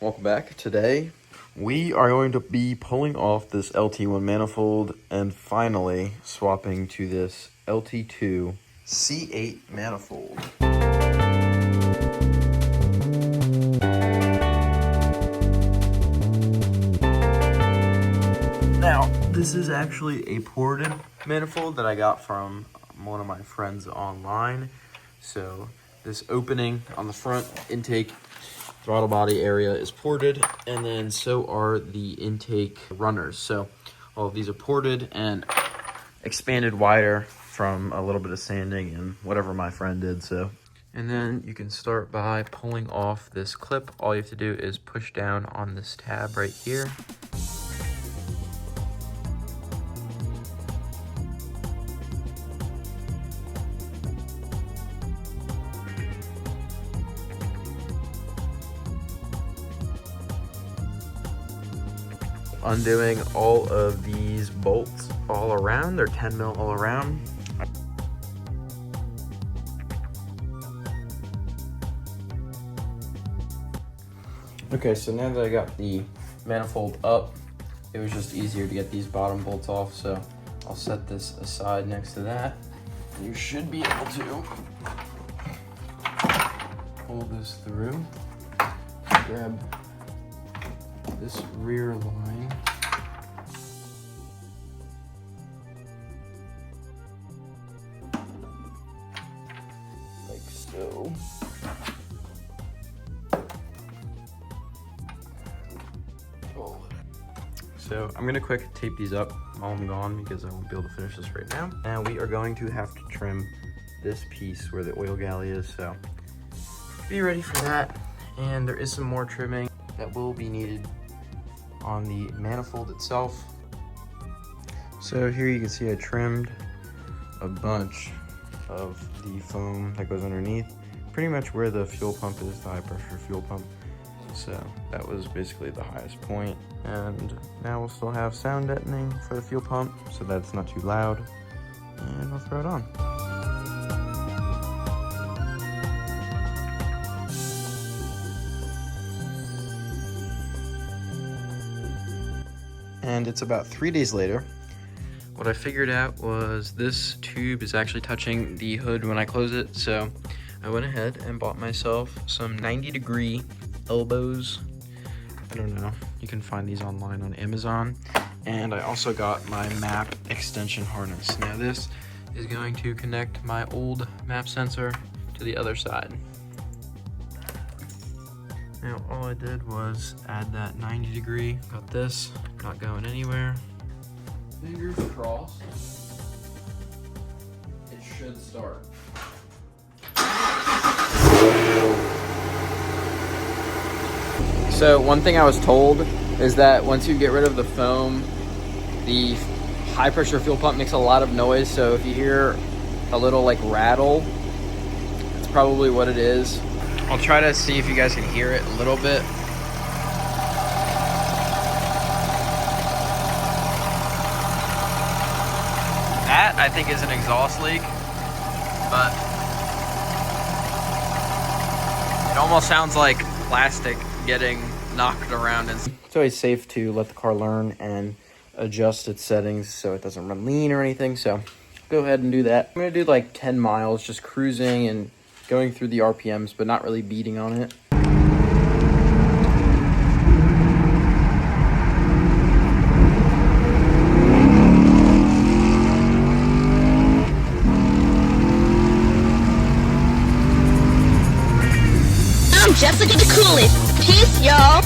Welcome back. Today, we are going to be pulling off this LT1 manifold and finally swapping to this LT2 C8 manifold. Now, this is actually a ported manifold that I got from one of my friends online. So this opening on the front intake throttle body area is ported, and then so are the intake runners. So all of these are ported and expanded wider from a little bit of sanding and whatever my friend did. And then you can start by pulling off this clip. All you have to do is push down on this tab right here. Undoing all of these bolts all around. They're 10 mil all around. Okay, so now that I got the manifold up, it was just easier to get these bottom bolts off, so I'll set this aside next to that. You should be able to pull this through, grab this rear line. Like so. So I'm gonna quick tape these up while I'm gone because I won't be able to finish this right now. And we are going to have to trim this piece where the oil galley is, so be ready for that. And there is some more trimming that will be needed on the manifold itself. So here you can see I trimmed a bunch of the foam that goes underneath, pretty much where the fuel pump is, the high pressure fuel pump. So that was basically the highest point. And now we'll still have sound deadening for the fuel pump, so that's not too loud. And I'll throw it on. And it's about 3 days later. What I figured out was this tube is actually touching the hood when I close it, so I went ahead and bought myself some 90-degree elbows. I don't know, you can find these online on Amazon. And I also got my map extension harness. Now this is going to connect my old map sensor to the other side. Now all I did was add that 90-degree, got this, not going anywhere. Fingers crossed, it should start. So one thing I was told is that once you get rid of the foam, the high pressure fuel pump makes a lot of noise. So if you hear a little like rattle, it's probably what it is. I'll try to see if you guys can hear it a little bit. That, I think, is an exhaust leak, but it almost sounds like plastic getting knocked around. It's always safe to let the car learn and adjust its settings so it doesn't run lean or anything, so go ahead and do that. I'm gonna do like 10 miles, just cruising and going through the RPMs, but not really beating on it. I'm Jessica the Coolest. Peace, y'all.